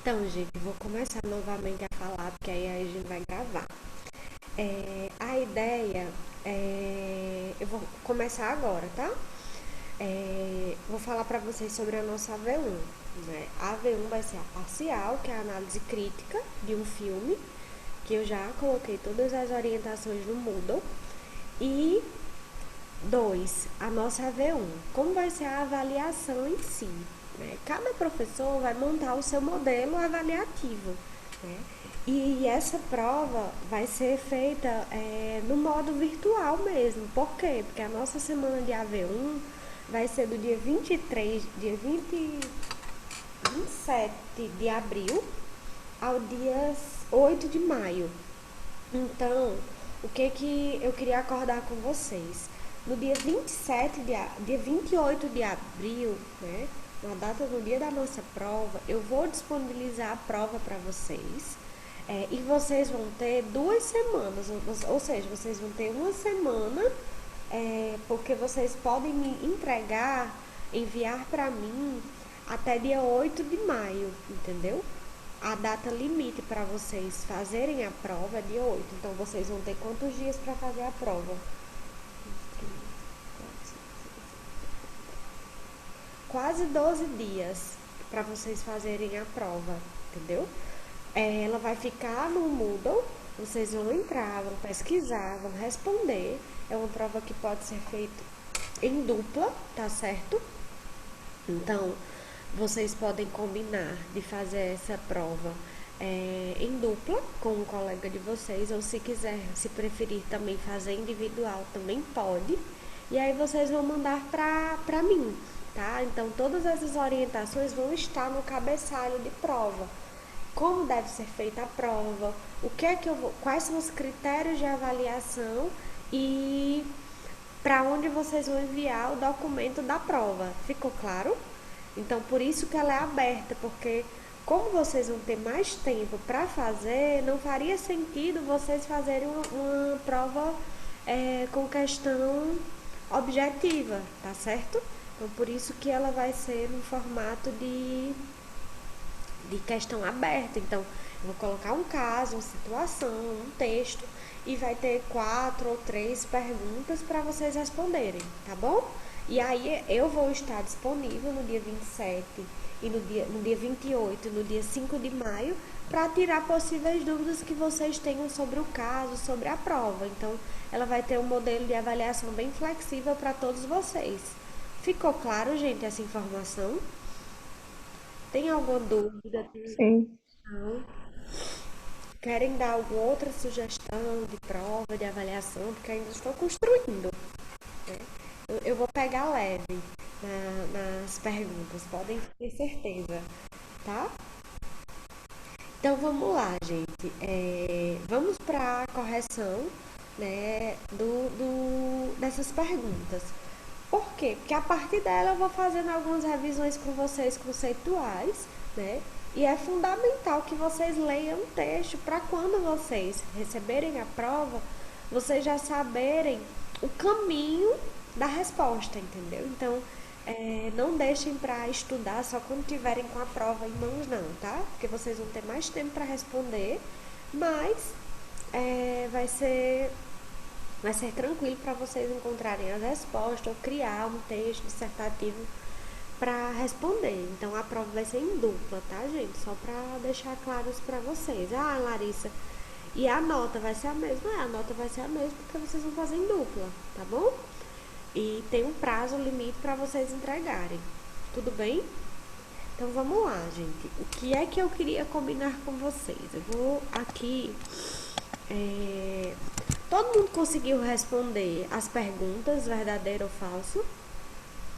Então, gente, vou começar novamente a falar, porque aí a gente vai gravar. A ideia eu vou começar agora, tá? Vou falar para vocês sobre a nossa AV1, né? A AV1 vai ser a parcial, que é a análise crítica de um filme, que eu já coloquei todas as orientações no Moodle. E dois, a nossa AV1. Como vai ser a avaliação em si? Né? Cada professor vai montar o seu modelo avaliativo. Né? E essa prova vai ser feita no modo virtual mesmo. Por quê? Porque a nossa semana de AV1 vai ser do dia 23, dia 27 de abril ao dia 8 de maio. Então, o que eu queria acordar com vocês? No dia 27 dia 28 de abril, né, na data do dia da nossa prova, eu vou disponibilizar a prova para vocês. E vocês vão ter 2 semanas, ou seja, vocês vão ter uma semana, porque vocês podem me enviar para mim até dia 8 de maio, entendeu? A data limite para vocês fazerem a prova é dia 8. Então vocês vão ter quantos dias para fazer a prova? Quase 12 dias para vocês fazerem a prova, entendeu? Ela vai ficar no Moodle, vocês vão entrar, vão pesquisar, vão responder. É uma prova que pode ser feita em dupla, tá certo? Então, vocês podem combinar de fazer essa prova em dupla com um colega de vocês, ou se quiser, se preferir também fazer individual, também pode. E aí vocês vão mandar para mim, tá? Então, todas essas orientações vão estar no cabeçalho de prova. Como deve ser feita a prova, quais são os critérios de avaliação e para onde vocês vão enviar o documento da prova. Ficou claro? Então, por isso que ela é aberta, porque como vocês vão ter mais tempo para fazer, não faria sentido vocês fazerem uma prova com questão objetiva, tá certo? Então, por isso que ela vai ser no formato de questão aberta. Então, eu vou colocar um caso, uma situação, um texto e vai ter 4 ou 3 perguntas para vocês responderem, tá bom? E aí eu vou estar disponível no dia 27 e no dia 28 e no dia 5 de maio para tirar possíveis dúvidas que vocês tenham sobre o caso, sobre a prova. Então, ela vai ter um modelo de avaliação bem flexível para todos vocês. Ficou claro, gente, essa informação? Tem alguma dúvida? Sim. Não? Querem dar alguma outra sugestão de prova, de avaliação? Porque ainda estou construindo. Né? Eu vou pegar leve nas perguntas, podem ter certeza, tá? Então vamos lá, gente. Vamos para a correção, né, dessas perguntas. Por quê? Porque a partir dela eu vou fazendo algumas revisões com vocês conceituais, né? E é fundamental que vocês leiam o texto para quando vocês receberem a prova, vocês já saberem o caminho da resposta, entendeu? Então, não deixem para estudar só quando tiverem com a prova em mãos, não, tá? Porque vocês vão ter mais tempo para responder, mas vai ser tranquilo para vocês encontrarem as respostas ou criar um texto dissertativo para responder. Então a prova vai ser em dupla, tá, gente? Só para deixar claro isso para vocês. Ah, Larissa, e a nota vai ser a mesma? A nota vai ser a mesma porque vocês vão fazer em dupla, tá bom? E tem um prazo limite para vocês entregarem. Tudo bem? Então vamos lá, gente. O que é que eu queria combinar com vocês? Eu vou aqui. é, Todo mundo conseguiu responder as perguntas, verdadeiro ou falso?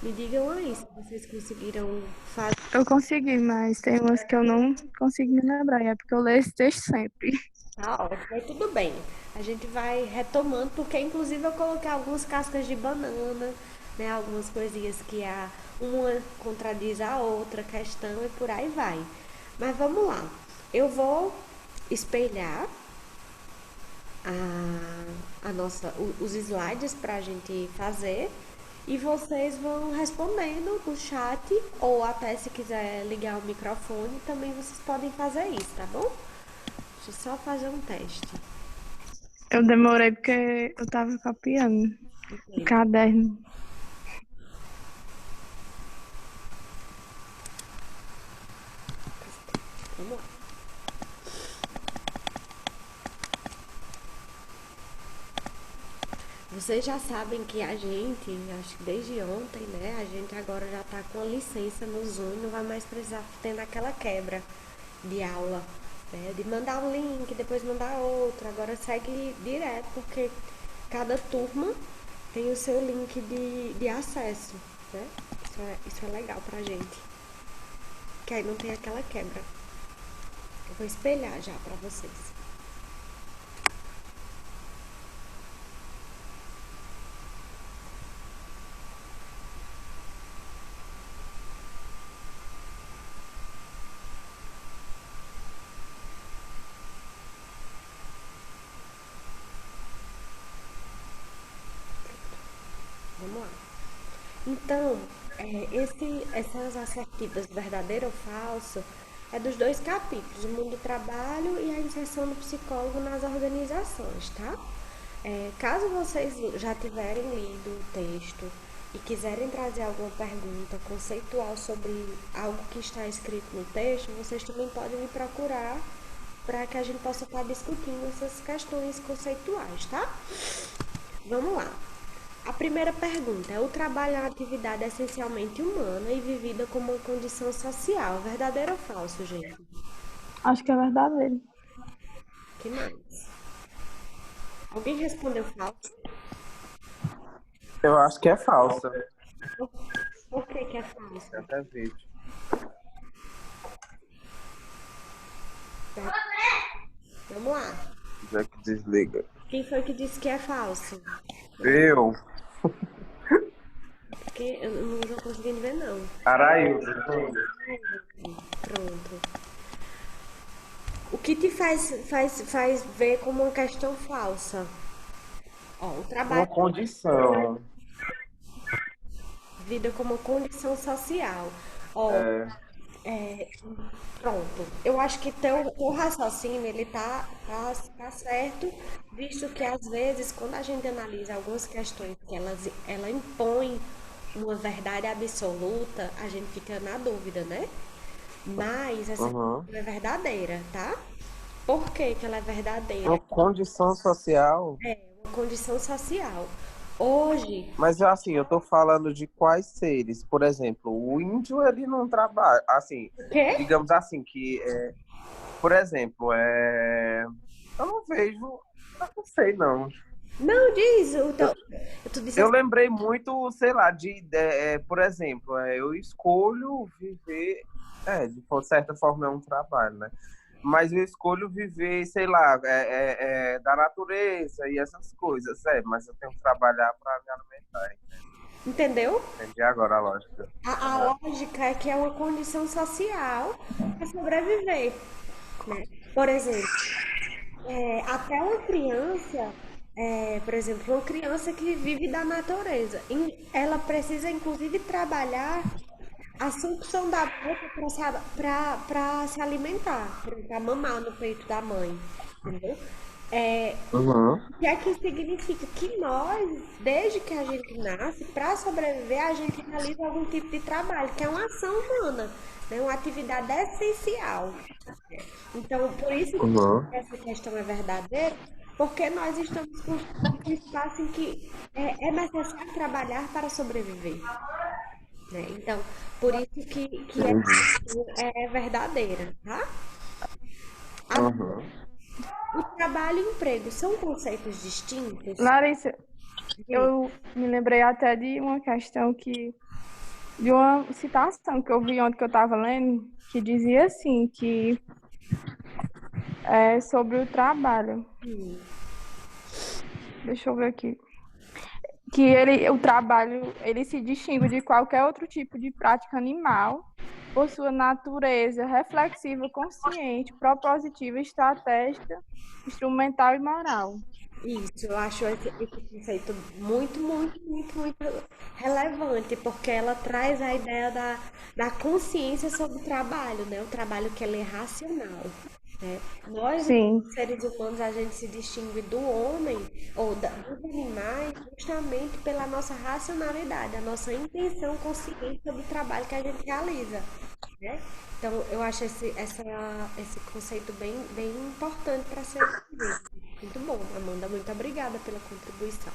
Me digam aí se vocês conseguiram fazer. Eu consegui, mas tem umas que eu não consigo me lembrar, e é porque eu leio esse texto sempre. Tá ótimo, mas tudo bem. A gente vai retomando, porque inclusive eu coloquei algumas cascas de banana, né? Algumas coisinhas que uma contradiz a outra questão e por aí vai. Mas vamos lá. Eu vou espelhar os slides para a gente fazer. e vocês vão respondendo no chat, ou até se quiser ligar o microfone, também vocês podem fazer isso, tá bom? Deixa eu só fazer um teste. Eu demorei porque eu tava copiando o caderno. Vamos lá. Vocês já sabem que a gente, acho que desde ontem, né? A gente agora já tá com a licença no Zoom, não vai mais precisar ter aquela quebra de aula, né? De mandar um link, depois mandar outro. Agora segue direto, porque cada turma tem o seu link de acesso, né? Isso é legal pra gente. Que aí não tem aquela quebra. Eu vou espelhar já pra vocês. Vamos lá. Então, essas assertivas verdadeiro ou falso é dos dois capítulos, o mundo do trabalho e a inserção do psicólogo nas organizações, tá? Caso vocês já tiverem lido o texto e quiserem trazer alguma pergunta conceitual sobre algo que está escrito no texto, vocês também podem me procurar para que a gente possa estar discutindo essas questões conceituais, tá? Vamos lá. A primeira pergunta é: o trabalho é uma atividade essencialmente humana e vivida como uma condição social. Verdadeiro ou falso, gente? Acho que é verdadeiro. Que mais? Alguém respondeu falso? Eu acho que é falsa. Por que é falso? Até vídeo. Vamos lá. Já que desliga. Quem foi que disse que é falso? Eu, Porque eu não estou conseguindo ver, não. Araildo. Pronto. O que te faz ver como uma questão falsa? Ó, o Uma trabalho condição. vida como condição social. Ó, é, pronto. Eu acho que teu raciocínio, ele tá certo, visto que às vezes, quando a gente analisa algumas questões que ela impõe uma verdade absoluta, a gente fica na dúvida, né? Mas essa Uhum. questão é verdadeira, tá? Por que que ela é verdadeira? Uma condição social. É uma condição social. Hoje, Mas assim, eu tô falando de quais seres. Por exemplo, o índio, ele não trabalha. Assim, o quê? digamos assim, por exemplo, eu não vejo. Eu não sei, não. Não diz o teu. Tu disse Eu assim, lembrei muito, sei lá, por exemplo, eu escolho viver, de certa forma é um trabalho, né? Mas eu escolho viver, sei lá, da natureza e essas coisas, mas eu tenho que trabalhar para me alimentar. entendeu? Entendi agora a lógica. A lógica é que é uma condição social para sobreviver, né? Por exemplo, até uma criança, por exemplo, uma criança que vive da natureza, ela precisa inclusive trabalhar a sucção da boca para se alimentar, para mamar no peito da mãe, entendeu? É, Uhum. o que é que significa? Que nós, desde que a gente nasce, para sobreviver, a gente realiza algum tipo de trabalho, que é uma ação humana, né? Uma atividade essencial. Então, por isso Uhum. que essa questão é verdadeira, porque nós estamos construindo um espaço em que é necessário trabalhar para sobreviver, né? Então, por isso que Entendi. é verdadeira, tá? Agora, Uhum. o trabalho e o emprego são conceitos distintos? Larissa, eu me lembrei até de uma questão de uma citação que eu vi ontem que eu estava lendo, que dizia assim, que é sobre o trabalho. Deixa eu ver aqui. Que o trabalho, ele se distingue de qualquer outro tipo de prática animal por sua natureza reflexiva, consciente, propositiva, estratégica, instrumental e moral. Isso, eu acho esse conceito muito, muito, muito, muito relevante, porque ela traz a ideia da consciência sobre o trabalho, né? O trabalho que ele é racional, né? Nós, Sim, enquanto seres humanos, a gente se distingue do homem ou dos animais justamente pela nossa racionalidade, a nossa intenção consciente sobre o trabalho que a gente realiza, né? Então, eu acho esse conceito bem, bem importante para ser entendido. Muito bom, Amanda. Muito obrigada pela contribuição.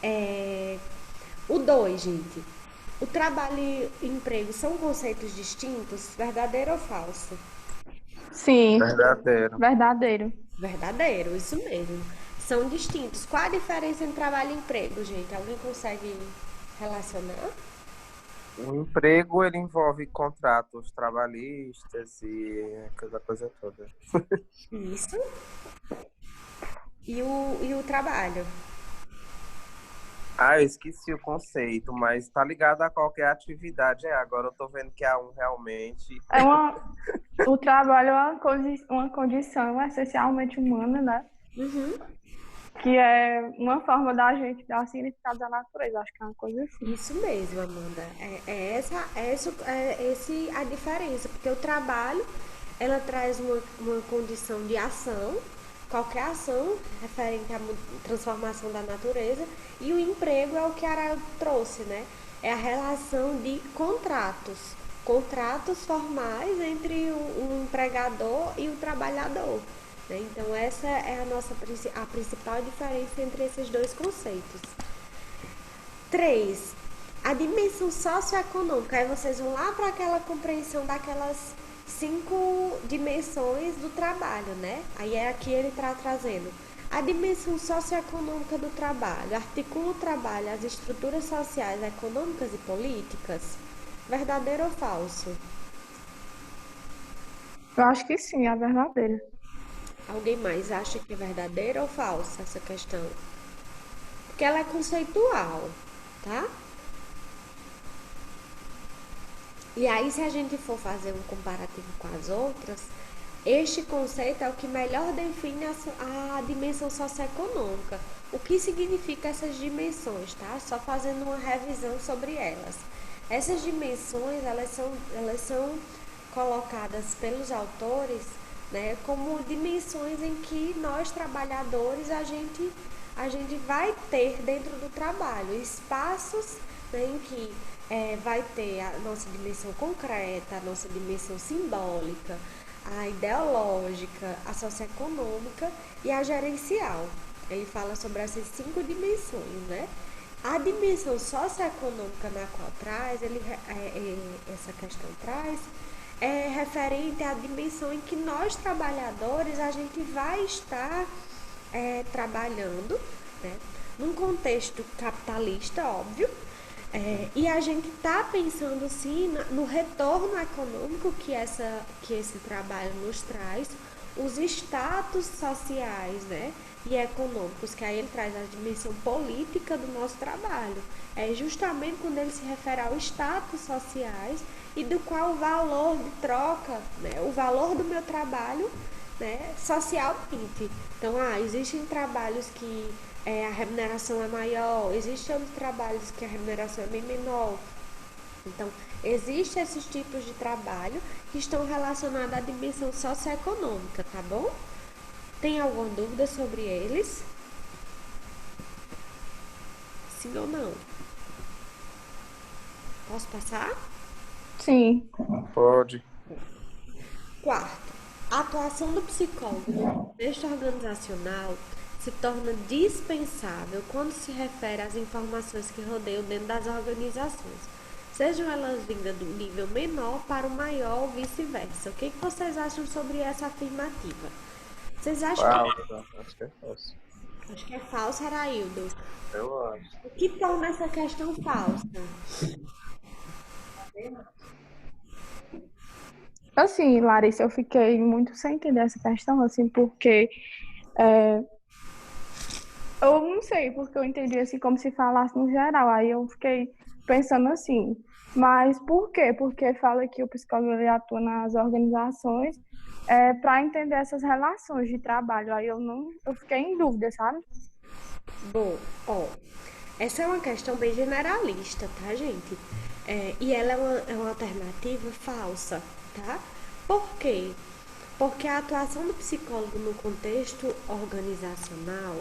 É, o 2, gente. O trabalho e o emprego são conceitos distintos? Verdadeiro ou falso? sim, Verdadeiro. verdadeiro. Verdadeiro, isso mesmo. São distintos. Qual a diferença entre trabalho e emprego, gente? Alguém consegue relacionar? O emprego, ele envolve contratos trabalhistas e aquela coisa toda. Isso. E o trabalho? Ah, eu esqueci o conceito, mas tá ligado a qualquer atividade. Agora eu tô vendo que há um realmente. É o trabalho é uma condição essencialmente humana, né? Uhum. Que é uma forma da gente dar significado à natureza. Acho que é uma coisa assim. Isso mesmo, Amanda. É esse a diferença, porque o trabalho ela traz uma condição de ação, qualquer ação referente à transformação da natureza, e o emprego é o que a Ara trouxe, né? É a relação de contratos formais entre o empregador e o trabalhador. Né? Então essa é a principal diferença entre esses dois conceitos. 3, a dimensão socioeconômica. Aí vocês vão lá para aquela compreensão daquelas 5 dimensões do trabalho, né? Aí é aqui ele está trazendo. A dimensão socioeconômica do trabalho articula o trabalho às estruturas sociais, econômicas e políticas? Verdadeiro ou falso? Eu acho que sim, é verdadeiro. Alguém mais acha que é verdadeira ou falsa essa questão? Porque ela é conceitual, tá? E aí, se a gente for fazer um comparativo com as outras, este conceito é o que melhor define a dimensão socioeconômica. O que significa essas dimensões, tá? Só fazendo uma revisão sobre elas. Essas dimensões, elas são colocadas pelos autores, né, como dimensões em que nós trabalhadores a gente vai ter dentro do trabalho espaços, né, em que vai ter a nossa dimensão concreta, a nossa dimensão simbólica, a ideológica, a socioeconômica e a gerencial. Ele fala sobre essas 5 dimensões, né? A dimensão socioeconômica na qual traz, essa questão traz, é referente à dimensão em que nós trabalhadores a gente vai estar trabalhando, né, num contexto capitalista, óbvio, e a gente está pensando sim no retorno econômico que esse trabalho nos traz, os status sociais, né, e econômicos, que aí ele traz a dimensão política do nosso trabalho. É justamente quando ele se refere aos status sociais e do qual o valor de troca, né, o valor do meu trabalho, né, socialmente. Então, existem trabalhos que a remuneração é maior, existem outros trabalhos que a remuneração é bem menor. Então, existem esses tipos de trabalho que estão relacionados à dimensão socioeconômica, tá bom? Tem alguma dúvida sobre eles? Sim ou não? Posso passar? Sim, Pode. Quarto, a atuação do psicólogo no contexto organizacional se torna dispensável quando se refere às informações que rodeiam dentro das organizações, sejam elas vindas do nível menor para o maior ou vice-versa. O que vocês acham sobre essa afirmativa? Vocês acham Falta. Acho que é falso. Acho que é falso, Araildo. Eu acho. O que torna essa questão falsa? assim, Larissa, eu fiquei muito sem entender essa questão, assim, porque é, eu não sei, porque eu entendi assim como se falasse no geral. Aí eu fiquei pensando assim. Mas por quê? Porque fala que o psicólogo ele atua nas organizações para entender essas relações de trabalho. Aí eu fiquei em dúvida, sabe? Bom, ó, essa é uma questão bem generalista, tá, gente? E ela é uma alternativa falsa, tá? Por quê? Porque a atuação do psicólogo no contexto organizacional,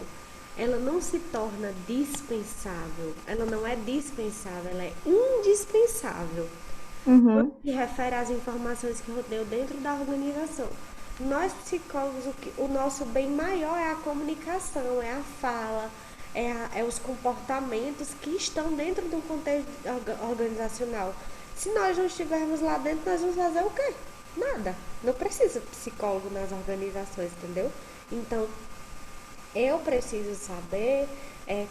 ela não se torna dispensável. Ela não é dispensável, ela é indispensável. No Uhum. que refere às informações que rodeiam dentro da organização. Nós psicólogos, o nosso bem maior é a comunicação, é a fala, é os comportamentos que estão dentro do contexto organizacional. Se nós não estivermos lá dentro, nós vamos fazer o quê? Nada. Não precisa de psicólogo nas organizações, entendeu? Então, eu preciso saber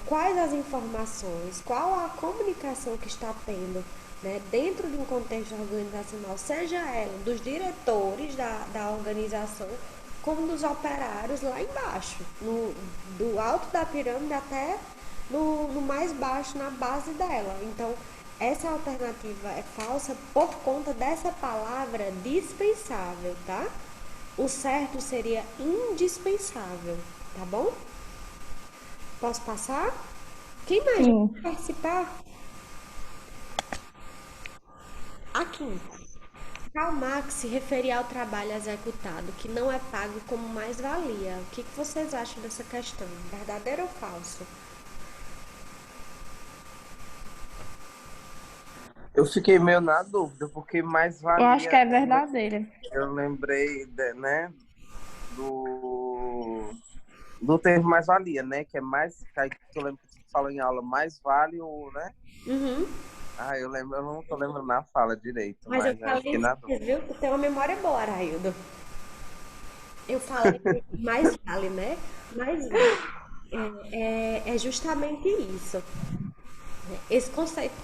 quais as informações, qual a comunicação que está tendo, né, dentro de um contexto organizacional, seja ela dos diretores da organização, como dos operários lá embaixo, do alto da pirâmide até no mais baixo, na base dela. Então, essa alternativa é falsa por conta dessa palavra dispensável, tá? O certo seria indispensável, tá bom? Posso passar? Quem mais vai Sim. participar? Aqui. Karl Marx se referia ao trabalho executado que não é pago como mais-valia. O que vocês acham dessa questão? Verdadeiro ou falso? Eu fiquei meio na dúvida, porque mais Eu acho que valia. é verdadeira. Eu lembrei, né, do, do termo mais-valia, né? Que é mais. Que eu lembro que você falou em aula, mais vale o, né? Uhum. Ah, eu lembro, eu não tô lembrando na fala direito, Mas eu mas eu fiquei falei, na você dúvida. viu que tem uma memória boa, Araildo. Eu falei mais vale, né? Mais vale. É justamente isso. Esse conceito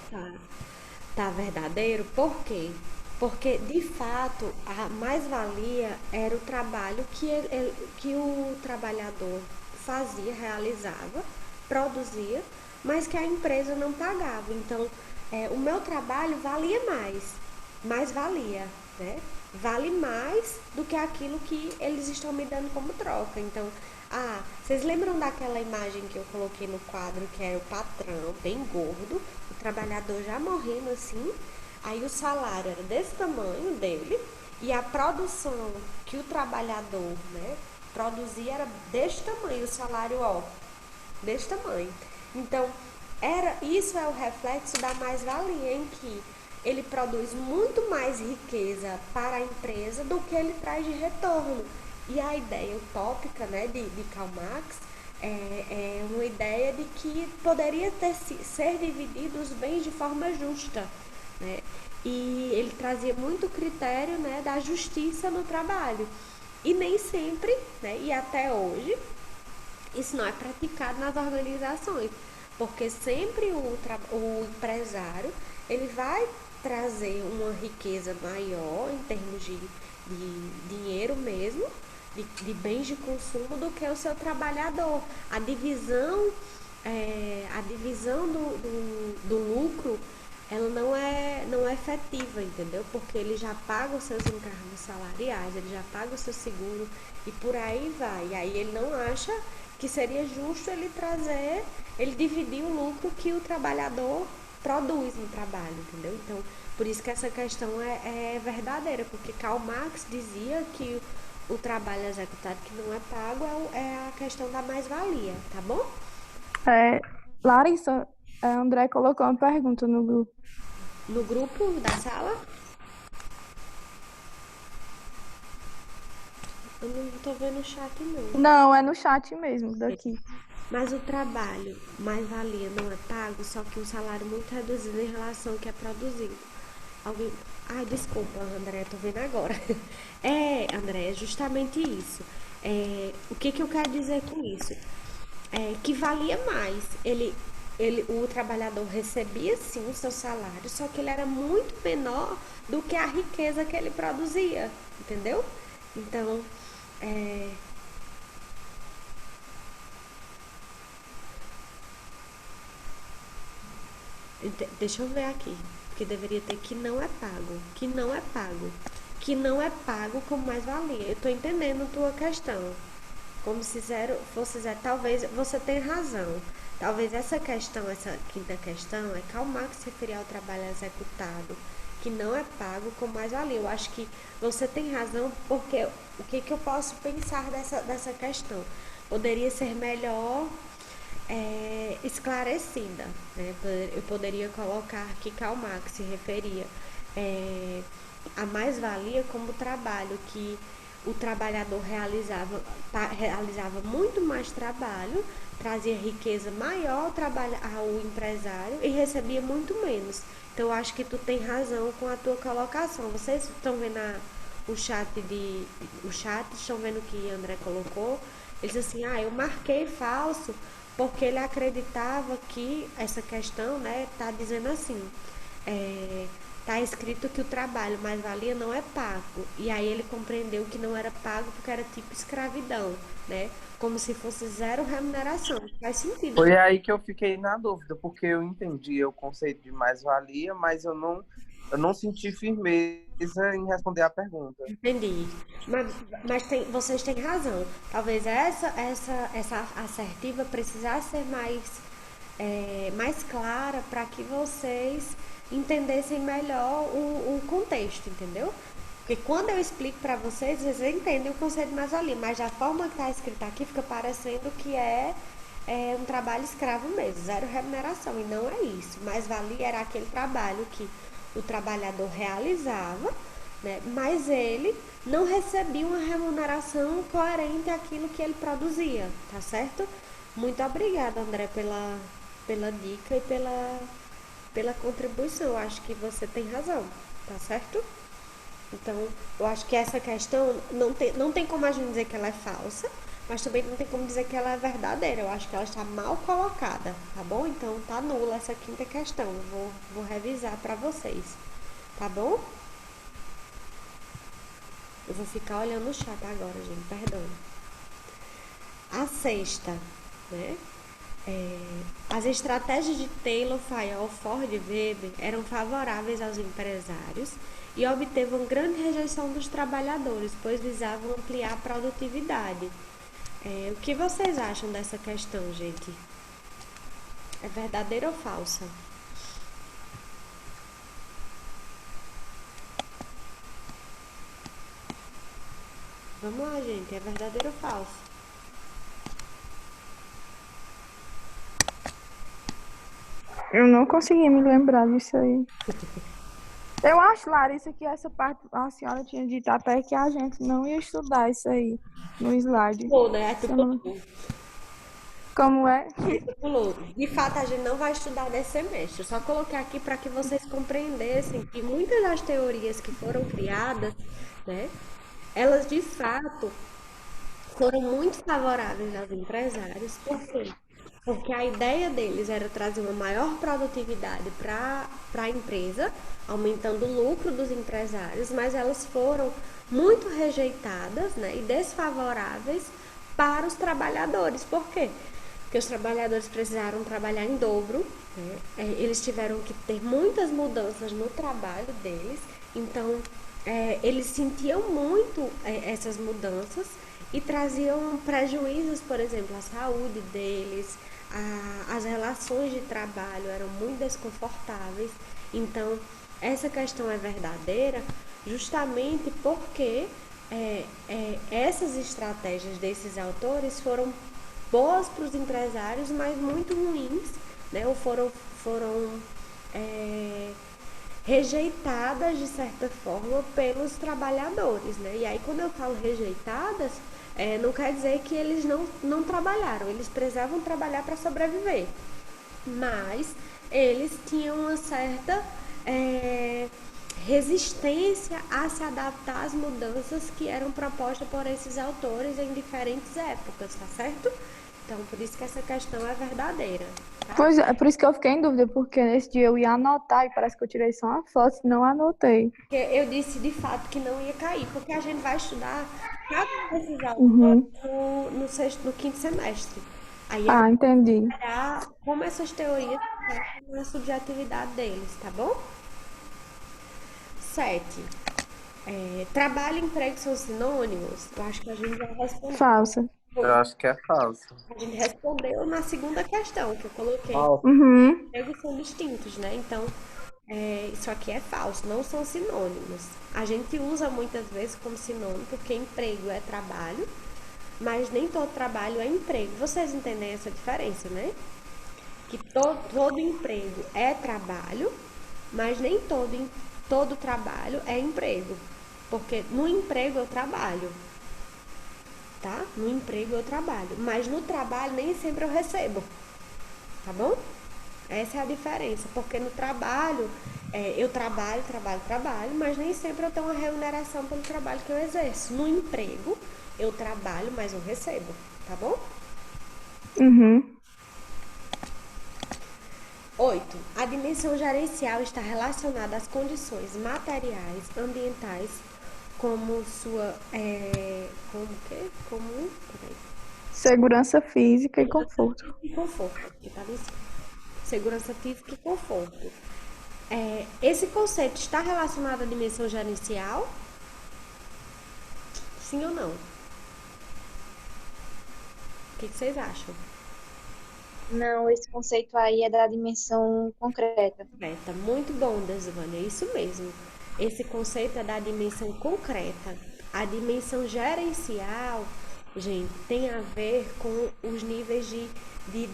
tá verdadeiro, por quê? Porque, de fato, a mais-valia era o trabalho que o trabalhador fazia, realizava, produzia, mas que a empresa não pagava. Então, o meu trabalho valia mais valia, né? Vale mais do que aquilo que eles estão me dando como troca. Então, vocês lembram daquela imagem que eu coloquei no quadro que era o patrão, bem gordo, o trabalhador já morrendo assim, aí o salário era desse tamanho dele e a produção que o trabalhador, né, produzia era deste tamanho, o salário, ó, desse tamanho. Então, isso é o reflexo da mais-valia, em que ele produz muito mais riqueza para a empresa do que ele traz de retorno. E a ideia utópica, né, de Karl Marx é uma ideia de que poderia ser dividido os bens de forma justa, né? E ele trazia muito critério, né, da justiça no trabalho. E nem sempre, né, e até hoje, isso não é praticado nas organizações, porque sempre o empresário ele vai trazer uma riqueza maior em termos de dinheiro mesmo, de bens de consumo, do que o seu trabalhador. A divisão do lucro ela não é efetiva, entendeu? Porque ele já paga os seus encargos salariais, ele já paga o seu seguro e por aí vai. E aí ele não acha que seria justo ele dividir o lucro que o trabalhador produz no trabalho, entendeu? Então, por isso que essa questão é verdadeira, porque Karl Marx dizia que o trabalho executado que não é pago é a questão da mais-valia, tá bom? É, Larissa, a André colocou uma pergunta no grupo. No grupo da sala, eu não tô vendo o chat, não. Não, é no chat mesmo, daqui. Mas o trabalho mais-valia não é pago, só que um salário muito reduzido em relação ao que é produzido. Alguém. Ai, desculpa, André, tô vendo agora. André, é justamente isso. O que eu quero dizer com isso? Que valia mais. O trabalhador recebia sim o seu salário, só que ele era muito menor do que a riqueza que ele produzia, entendeu? Então, é, deixa eu ver aqui. que deveria ter que não é pago, que não é pago, que não é pago como mais-valia. Eu tô entendendo tua questão. Como se zero fosse zero. Talvez você tenha razão. Talvez essa questão, essa quinta questão, é calmar que se referir ao trabalho executado, que não é pago com mais-valia. Eu acho que você tem razão, porque o que, que eu posso pensar dessa questão? Poderia ser melhor esclarecida. Né? Eu poderia colocar que calmar que se referia a mais-valia como trabalho que o trabalhador realizava muito mais trabalho, trazia riqueza maior ao empresário e recebia muito menos. Então eu acho que tu tem razão com a tua colocação. Vocês estão vendo o chat, estão vendo o que André colocou? Ele diz assim, eu marquei falso porque ele acreditava que essa questão, né, tá dizendo assim, tá escrito que o trabalho mais-valia não é pago. E aí ele compreendeu que não era pago porque era tipo escravidão, né? Como se fosse zero remuneração. Faz sentido. Foi aí que eu fiquei na dúvida, porque eu entendi o conceito de mais-valia, mas eu não senti firmeza em responder a pergunta. Entendi. Mas vocês têm razão. Talvez essa assertiva precisasse ser mais clara para que vocês entendessem melhor o contexto, entendeu? Porque quando eu explico para vocês entendem o conceito de mais-valia, mas da forma que está escrito aqui fica parecendo que é um trabalho escravo mesmo, zero remuneração, e não é isso. Mais-valia era aquele trabalho que o trabalhador realizava, né, mas ele não recebia uma remuneração coerente àquilo que ele produzia, tá certo? Muito obrigada, André, pela dica e pela contribuição. Eu acho que você tem razão, tá certo? Então, eu acho que essa questão não tem como a gente dizer que ela é falsa, mas também não tem como dizer que ela é verdadeira. Eu acho que ela está mal colocada, tá bom? Então, tá nula essa quinta questão. Eu vou revisar para vocês, tá bom? Eu vou ficar olhando o chat agora, gente, perdão. A sexta, né? As estratégias de Taylor, Fayol, Ford e Weber eram favoráveis aos empresários e obtevam grande rejeição dos trabalhadores, pois visavam ampliar a produtividade. O que vocês acham dessa questão, gente? É verdadeira ou falsa? Vamos lá, gente. É verdadeiro ou falso? Eu não consegui me lembrar disso aí. Eu acho, Larissa, que essa parte a senhora tinha dito até que a gente não ia estudar isso aí no slide. Né? Como é? De fato, a gente não vai estudar nesse semestre. Eu só coloquei aqui para que vocês compreendessem que muitas das teorias que foram criadas, né, elas de fato foram muito favoráveis aos empresários. Por quê? Porque a ideia deles era trazer uma maior produtividade para a empresa, aumentando o lucro dos empresários, mas elas foram muito rejeitadas, né, e desfavoráveis para os trabalhadores. Por quê? Porque os trabalhadores precisaram trabalhar em dobro, né? Eles tiveram que ter muitas mudanças no trabalho deles, então eles sentiam muito essas mudanças e traziam prejuízos, por exemplo, à saúde deles, as relações de trabalho eram muito desconfortáveis. Então, essa questão é verdadeira justamente porque essas estratégias desses autores foram boas para os empresários, mas muito ruins, né? Ou foram rejeitadas de certa forma pelos trabalhadores, né? E aí quando eu falo rejeitadas, não quer dizer que eles não trabalharam, eles precisavam trabalhar para sobreviver, mas eles tinham uma certa resistência a se adaptar às mudanças que eram propostas por esses autores em diferentes épocas, tá certo? Então, por isso que essa questão é verdadeira. Tá? Pois é, por isso que eu fiquei em dúvida, porque nesse dia eu ia anotar e parece que eu tirei só uma foto e não anotei. Porque eu disse de fato que não ia cair, porque a gente vai estudar cada um desses autores no quinto semestre. Aí Entendi. como essas teorias afetam a subjetividade deles, tá bom? 7. Trabalho e emprego são sinônimos? Eu acho que a gente já respondeu. Falsa. Eu acho que é falso. A gente respondeu na segunda questão que eu coloquei. Uhum. Empregos são distintos, né? Então, isso aqui é falso, não são sinônimos. A gente usa muitas vezes como sinônimo porque emprego é trabalho, mas nem todo trabalho é emprego. Vocês entendem essa diferença, né? Que todo emprego é trabalho, mas nem todo trabalho é emprego. Porque no emprego eu trabalho, tá? No emprego eu trabalho, mas no trabalho nem sempre eu recebo, tá bom? Essa é a diferença, porque no trabalho eu trabalho, mas nem sempre eu tenho uma remuneração pelo trabalho que eu exerço. No emprego eu trabalho, mas eu recebo, tá bom? Uhum. 8. A dimensão gerencial está relacionada às condições materiais, ambientais, como sua. Como que? Peraí. Segurança física e conforto. E conforto. Aqui estava em cima. Segurança física e conforto. Esse conceito está relacionado à dimensão gerencial? Sim ou não? O que vocês acham? Não, esse conceito aí é da dimensão concreta. Concreta. Muito bom, Desvânia, é isso mesmo. Esse conceito é da dimensão concreta. A dimensão gerencial, gente, tem a ver com os níveis de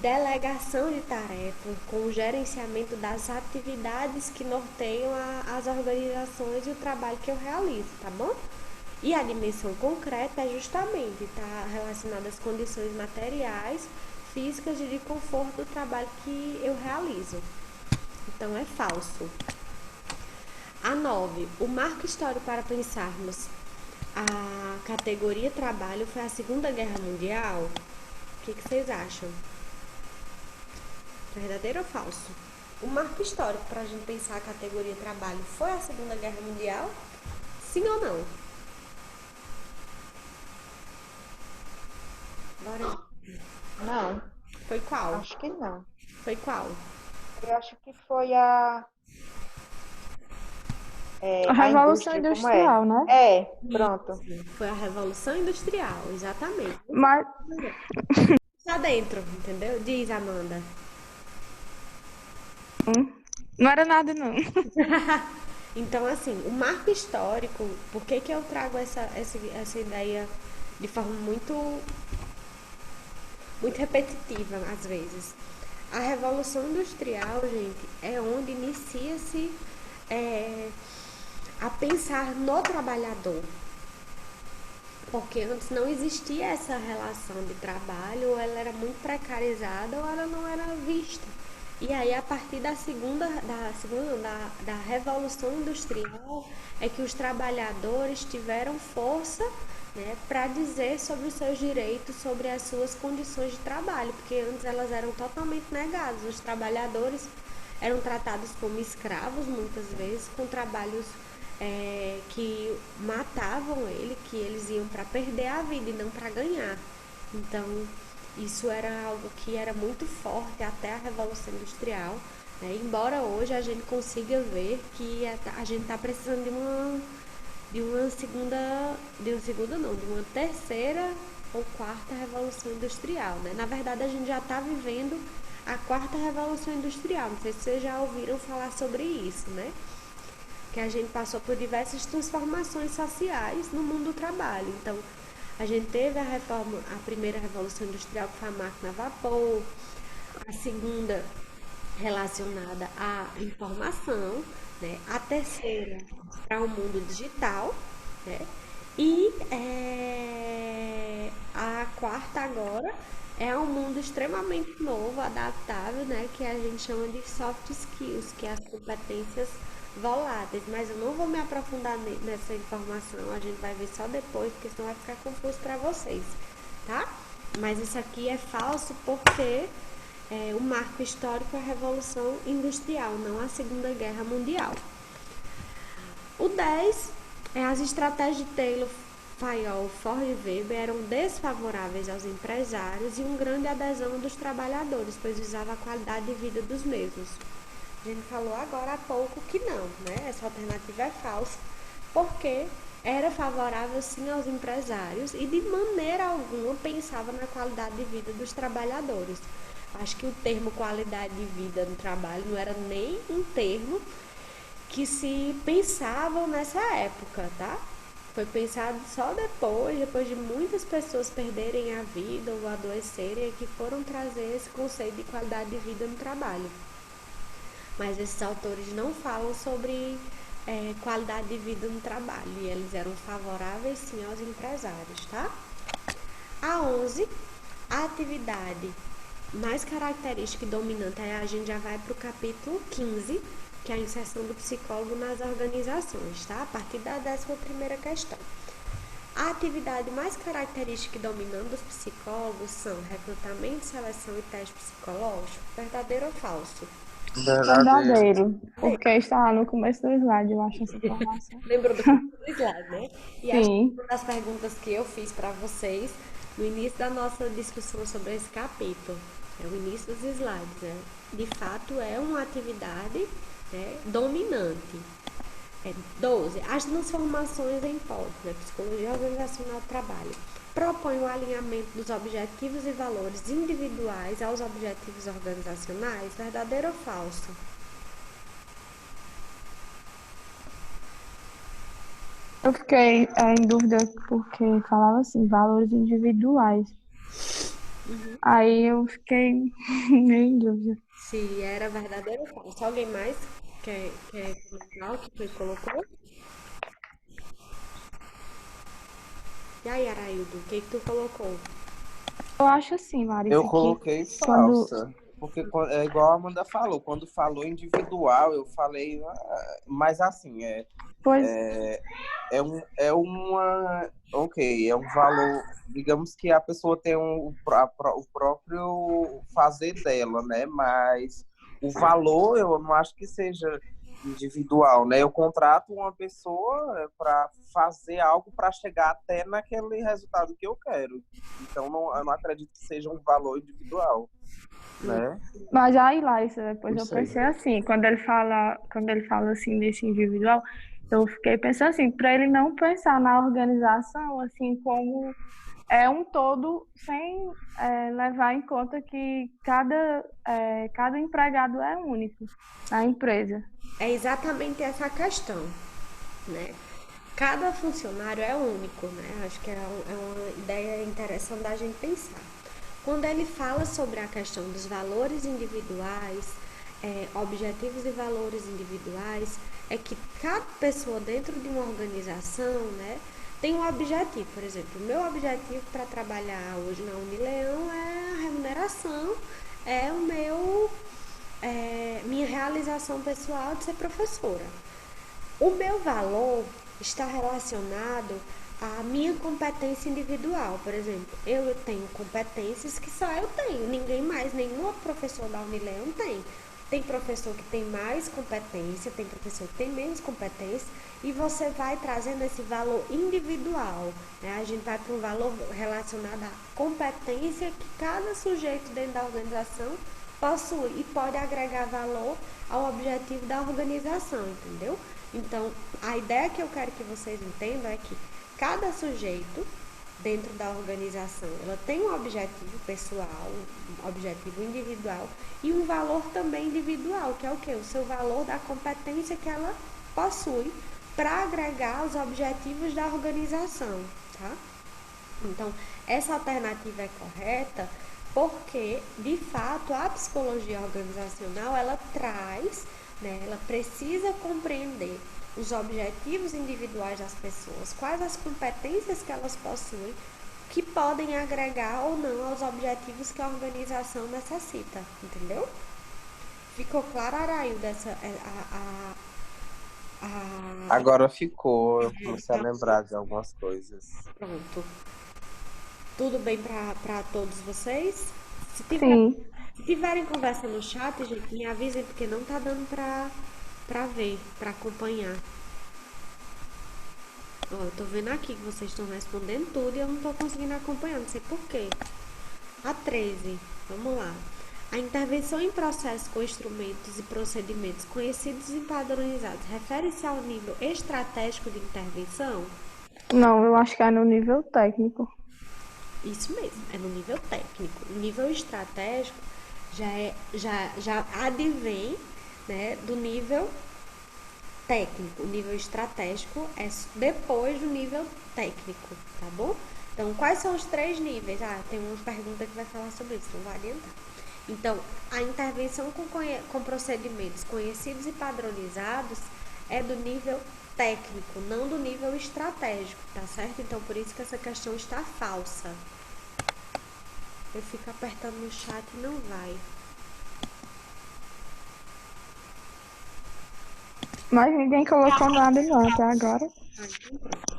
delegação de tarefas, com o gerenciamento das atividades que norteiam as organizações e o trabalho que eu realizo, tá bom? E a dimensão concreta é justamente está relacionada às condições materiais, físicas e de conforto do trabalho que eu realizo. Então é falso. A 9. O marco histórico para pensarmos a categoria trabalho foi a Segunda Guerra Mundial? O que vocês acham? Verdadeiro ou falso? O marco histórico para a gente pensar a categoria trabalho foi a Segunda Guerra Mundial? Sim ou não? Bora. Não, Foi qual? acho que não. Foi qual? Eu acho que foi a A Revolução indústria, como Industrial, é? né? Pronto. Foi a Revolução Industrial, exatamente. Mas Tá dentro, entendeu? Diz, Amanda. não era nada, não. Então, assim, o marco histórico, por que eu trago essa ideia de forma muito repetitiva, às vezes? A Revolução Industrial, gente, é onde inicia-se a pensar no trabalhador. Porque antes não existia essa relação de trabalho, ou ela era muito precarizada, ou ela não era vista. E aí, a partir da Revolução Industrial, é que os trabalhadores tiveram força, né, para dizer sobre os seus direitos, sobre as suas condições de trabalho, porque antes elas eram totalmente negadas. Os trabalhadores eram tratados como escravos, muitas vezes, com trabalhos que matavam que eles iam para perder a vida e não para ganhar. Então, isso era algo que era muito forte até a Revolução Industrial, né? Embora hoje a gente consiga ver que a gente está precisando de uma terceira ou quarta Revolução Industrial, né? Na verdade, a gente já está vivendo a quarta Revolução Industrial. Não sei se vocês já ouviram falar sobre isso, né? Que a gente passou por diversas transformações sociais no mundo do trabalho. Então, a gente teve a primeira Revolução Industrial, que foi a máquina a vapor, a segunda relacionada à informação, né? A terceira para o mundo digital, né? E a quarta agora é um mundo extremamente novo, adaptável, né? Que a gente chama de soft skills, que é as competências voláteis, mas eu não vou me aprofundar nessa informação, a gente vai ver só depois, porque senão vai ficar confuso para vocês, tá? Mas isso aqui é falso porque o marco histórico é a Revolução Industrial, não a Segunda Guerra Mundial. O 10 as estratégias de Taylor, Fayol, Ford e Weber eram desfavoráveis aos empresários e grande adesão dos trabalhadores, pois visava a qualidade de vida dos mesmos. A gente falou agora há pouco que não, né? Essa alternativa é falsa, porque era favorável sim aos empresários e de maneira alguma pensava na qualidade de vida dos trabalhadores. Acho que o termo qualidade de vida no trabalho não era nem um termo que se pensavam nessa época, tá? Foi pensado só depois de muitas pessoas perderem a vida ou adoecerem, que foram trazer esse conceito de qualidade de vida no trabalho. Mas esses autores não falam sobre qualidade de vida no trabalho, e eles eram favoráveis sim aos empresários, tá? A 11, a atividade mais característica e dominante, aí a gente já vai para o capítulo 15, que é a inserção do psicólogo nas organizações, tá? A partir da 11ª questão. A atividade mais característica e dominante dos psicólogos são recrutamento, seleção e teste psicológico, verdadeiro ou falso? Verdadeiro. Porque está lá no começo do slide, eu acho essa informação. Lembrou do começo do slide, né? E acho que Sim. uma das perguntas que eu fiz para vocês no início da nossa discussão sobre esse capítulo, é o início dos slides, né? De fato, é uma atividade, né, dominante. 12. As transformações em POD, né? Psicologia Organizacional do Trabalho, propõe o alinhamento dos objetivos e valores individuais aos objetivos organizacionais, verdadeiro ou falso? Eu fiquei em dúvida porque falava assim, valores individuais. Aí eu fiquei meio em dúvida. Se era verdadeiro ou falso. Alguém mais quer comentar o que foi colocou? E aí, Araildo, o que tu colocou? Eu acho assim, Larissa, Eu que coloquei quando... falsa, porque é igual a Amanda falou, quando falou individual, eu falei, mas assim, Pois, é uma, ok, é um valor, digamos que a pessoa tem o próprio fazer dela, né? Mas o valor eu não acho que seja individual, né? Eu contrato uma pessoa para fazer algo para chegar até naquele resultado que eu quero. Então eu não acredito que seja um valor individual, né? mas aí, Larissa, depois Não eu sei. pensei assim, quando ele fala assim desse individual, eu fiquei pensando assim, para ele não pensar na organização assim como é um todo, sem levar em conta que cada empregado é único na empresa. É exatamente essa a questão, né? Cada funcionário é único, né? Acho que é uma ideia interessante da gente pensar. Quando ele fala sobre a questão dos valores individuais, objetivos e valores individuais, é que cada pessoa dentro de uma organização, né, tem um objetivo. Por exemplo, o meu objetivo para trabalhar hoje na Unileão é a remuneração, é o meu, minha realização pessoal de ser professora. O meu valor está relacionado à minha competência individual. Por exemplo, eu tenho competências que só eu tenho, ninguém mais, nenhum outro professor da Unileão tem. Tem professor que tem mais competência, tem professor que tem menos competência, e você vai trazendo esse valor individual, né? A gente vai para um valor relacionado à competência que cada sujeito dentro da organização possui e pode agregar valor ao objetivo da organização, entendeu? Então, a ideia que eu quero que vocês entendam é que cada sujeito dentro da organização, ela tem um objetivo pessoal, um objetivo individual e um valor também individual, que é o quê? O seu valor da competência que ela possui para agregar os objetivos da organização, tá? Então, essa alternativa é correta porque, de fato, a psicologia organizacional, ela traz, né, ela precisa compreender os objetivos individuais das pessoas, quais as competências que elas possuem, que podem agregar ou não aos objetivos que a organização necessita, entendeu? Ficou claro, Araildo, Agora ficou, eu comecei a lembrar de algumas coisas. Pronto. Tudo bem para todos vocês? Se tiverem conversa no chat, gente, me avisem, porque não tá dando pra ver, pra acompanhar. Ó, eu tô vendo aqui que vocês estão respondendo tudo e eu não tô conseguindo acompanhar, não sei por quê. A 13, vamos lá. A intervenção em processos com instrumentos e procedimentos conhecidos e padronizados refere-se ao nível estratégico de intervenção? Não, eu acho que é no nível técnico. Isso mesmo, é no nível técnico. O nível estratégico já advém, né, do nível técnico. O nível estratégico é depois do nível técnico, tá bom? Então, quais são os 3 níveis? Tem uma pergunta que vai falar sobre isso, não vai adiantar. Então, a intervenção com procedimentos conhecidos e padronizados é do nível técnico, não do nível estratégico, tá certo? Então, por isso que essa questão está falsa. Eu fico apertando no chat e não vai. Mas ninguém colocou nada não até agora. Então pronto.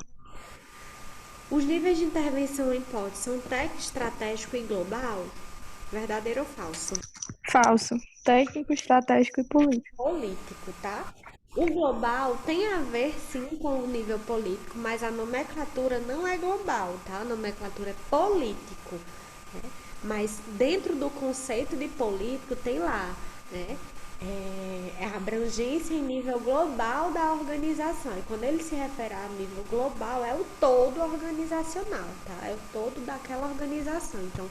Os níveis de intervenção em POD são técnico, estratégico e global? Verdadeiro ou falso? Falso. Técnico, estratégico e político. Político, tá? O global tem a ver sim com o nível político, mas a nomenclatura não é global, tá? A nomenclatura é político, né? Mas dentro do conceito de político tem lá, né? É a abrangência em nível global da organização. E quando ele se refere a nível global, é o todo organizacional, tá? É o todo daquela organização. Então,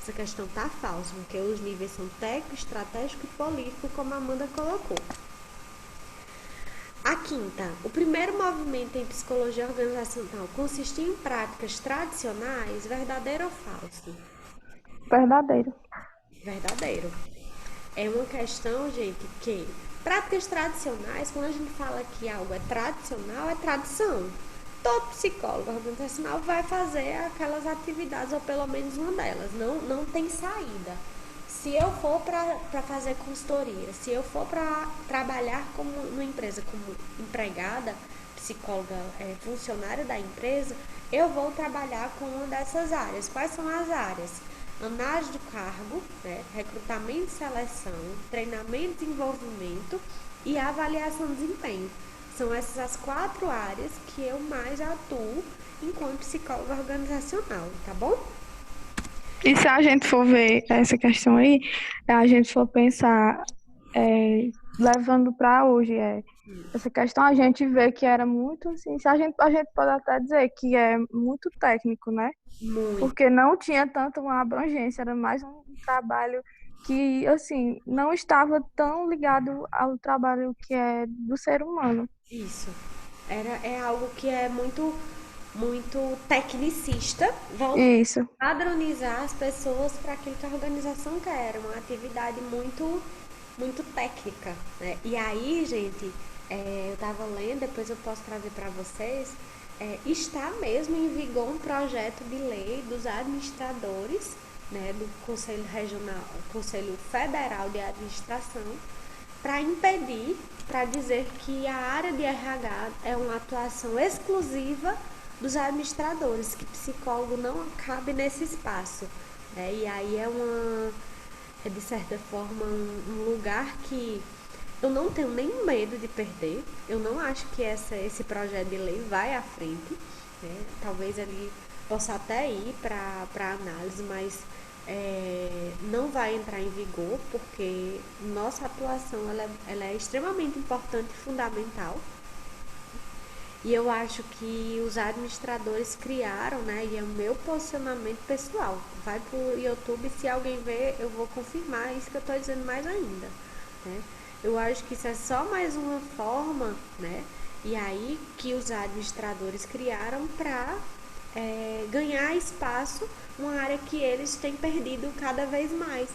essa questão tá falsa, porque os níveis são técnico, estratégico e político, como a Amanda colocou. A quinta, o primeiro movimento em psicologia organizacional consistia em práticas tradicionais, verdadeiro ou falso? Verdadeiro. Verdadeiro. É uma questão, gente, que práticas tradicionais, quando a gente fala que algo é tradicional, é tradição. Todo psicólogo organizacional vai fazer aquelas atividades, ou pelo menos uma delas. Não tem saída. Se eu for para fazer consultoria, se eu for para trabalhar numa empresa como empregada, psicóloga, funcionária da empresa, eu vou trabalhar com uma dessas áreas. Quais são as áreas? Análise do cargo, né? Recrutamento e seleção, treinamento e desenvolvimento e avaliação de desempenho. São essas as 4 áreas que eu mais atuo enquanto psicóloga organizacional, tá bom? E se a gente for ver essa questão aí, a gente for pensar, levando para hoje, essa questão a gente vê que era muito assim, se a gente pode até dizer que é muito técnico, né? Muito. Porque não tinha tanto uma abrangência, era mais um trabalho que, assim, não estava tão ligado ao trabalho que é do ser humano. Isso. É algo que é muito tecnicista, Isso. padronizar as pessoas para aquilo que a organização quer, uma atividade muito técnica, né? E aí, gente, eu estava lendo, depois eu posso trazer para vocês, está mesmo em vigor um projeto de lei dos administradores, né, do Conselho Regional, Conselho Federal de Administração, para impedir, para dizer que a área de RH é uma atuação exclusiva dos administradores, que psicólogo não cabe nesse espaço. E aí é de certa forma um lugar que eu não tenho nem medo de perder. Eu não acho que esse projeto de lei vai à frente, né? Talvez ele possa até ir para análise, mas não vai entrar em vigor, porque nossa atuação ela é extremamente importante e fundamental. E eu acho que os administradores criaram, né? E é o meu posicionamento pessoal. Vai pro YouTube, se alguém ver, eu vou confirmar isso que eu estou dizendo mais ainda, né? Eu acho que isso é só mais uma forma, né? E aí que os administradores criaram para ganhar espaço, uma área que eles têm perdido cada vez mais.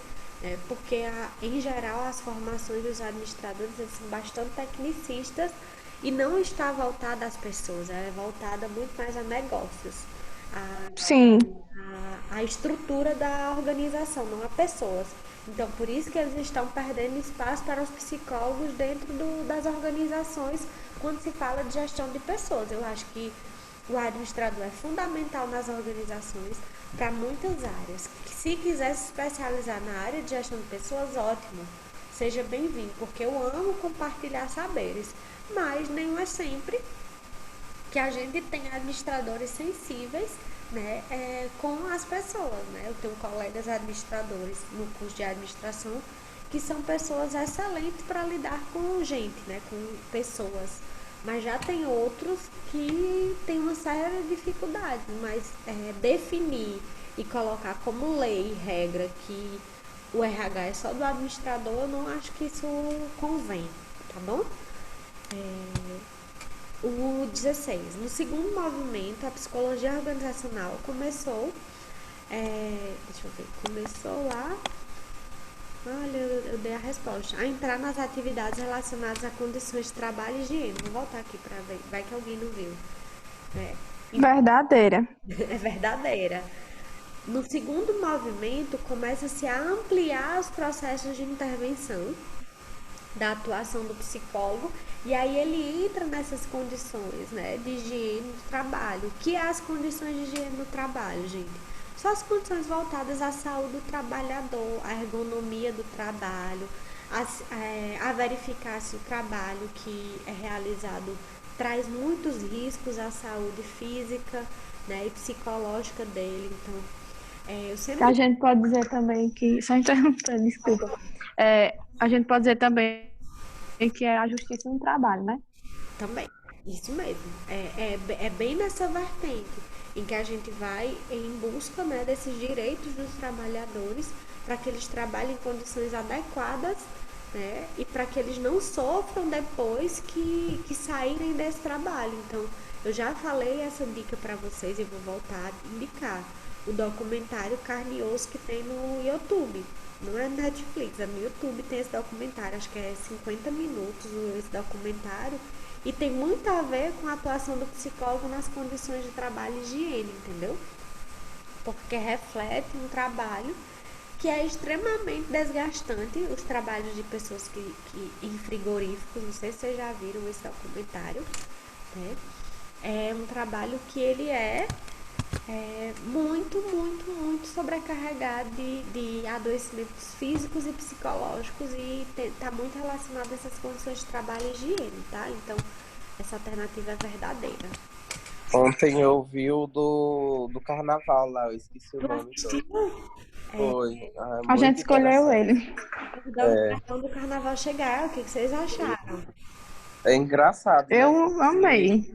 Porque, em geral, as formações dos administradores eles são bastante tecnicistas e não está voltada às pessoas, é voltada muito mais a negócios, Sim. a estrutura da organização, não a pessoas. Então, por isso que eles estão perdendo espaço para os psicólogos dentro das organizações quando se fala de gestão de pessoas. Eu acho que o administrador é fundamental nas organizações para muitas áreas. Se quiser se especializar na área de gestão de pessoas, ótimo, seja bem-vindo, porque eu amo compartilhar saberes, mas nem é sempre porque a gente tem administradores sensíveis, né, com as pessoas, né? Eu tenho colegas administradores no curso de administração que são pessoas excelentes para lidar com gente, né, com pessoas. Mas já tem outros que têm uma séria dificuldade, mas definir e colocar como lei, regra, que o RH é só do administrador, eu não acho que isso convém, tá bom? O 16. No segundo movimento, a psicologia organizacional começou. Deixa eu ver. Começou lá. Olha, eu dei a resposta. A entrar nas atividades relacionadas a condições de trabalho e higiene. Vou voltar aqui para ver. Vai que alguém não viu. Verdadeira. É verdadeira. No segundo movimento, começa-se a ampliar os processos de intervenção da atuação do psicólogo, e aí ele entra nessas condições, né, de higiene do trabalho. O que é as condições de higiene do trabalho, gente? São as condições voltadas à saúde do trabalhador, à ergonomia do trabalho, a verificar se o trabalho que é realizado traz muitos riscos à saúde física, né, e psicológica dele. Então, eu sempre... A gente pode dizer também que, só interrompendo, desculpa, a gente pode dizer também que é a justiça no trabalho, né? Também, isso mesmo. É bem nessa vertente em que a gente vai em busca, né, desses direitos dos trabalhadores para que eles trabalhem em condições adequadas, né, e para que eles não sofram depois que saírem desse trabalho. Então, eu já falei essa dica para vocês e vou voltar a indicar o documentário Carne e Osso que tem no YouTube. Não é Netflix, é no YouTube, tem esse documentário, acho que é 50 minutos esse documentário, e tem muito a ver com a atuação do psicólogo nas condições de trabalho e higiene, entendeu? Porque reflete um trabalho que é extremamente desgastante, os trabalhos de pessoas que em frigoríficos, não sei se vocês já viram esse documentário, né? É um trabalho que ele é muito, muito, muito sobrecarregado de adoecimentos físicos e psicológicos, e está muito relacionado a essas condições de trabalho e higiene, tá? Então, essa alternativa é verdadeira. Ontem eu vi o do carnaval lá, eu esqueci o nome todo. Foi. A gente escolheu ele. Quando o carnaval chegar, o que vocês acharam? É engraçado, né? Eu amei.